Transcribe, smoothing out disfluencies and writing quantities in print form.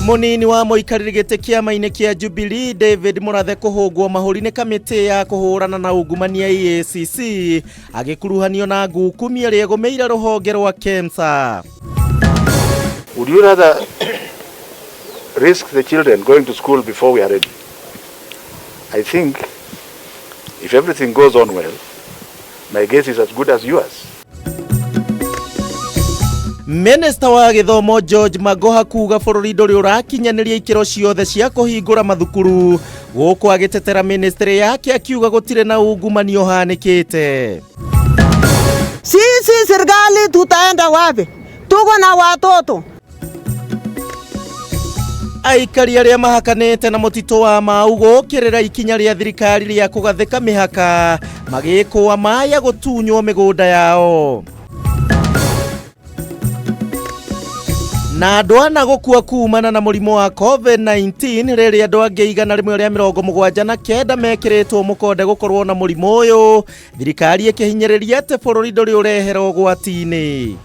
Munini wa muikariri giti kiama-ini kia Jubilee David Murathe kuhungwo mahuri ni kamiti ya kuhurana na ungumania EACC agikuruhanio na ngukumi aria egomeire ruhonge rwa KEMSA. Would you rather risk the children going to school before we are ready? I think if everything goes on well, my guess is as good as yours. Minister wa githomo George Magoha kuga bururi nduri urakinyaniria ikiro ciothe cia kuhingura mathukuru guku agitetera ministry yake akiuga gutire na ungumanio hanikite. Sisi serikali tutaenda wapi? Tuko na watoto. Aikari aria mahakanete na mutito wa Mau gukirira ikinya ria thirikari ria kugathika mihaka magikwa maya gutunywo migunda yao. Na andu ana gukua kumana na murimo wa COVID-19 riri andu angi 179 mekiritwo mukonde gukorwo na murimo uyu, thirikari ikihinyiriria ati bururi nduri urehera ugwati-ini.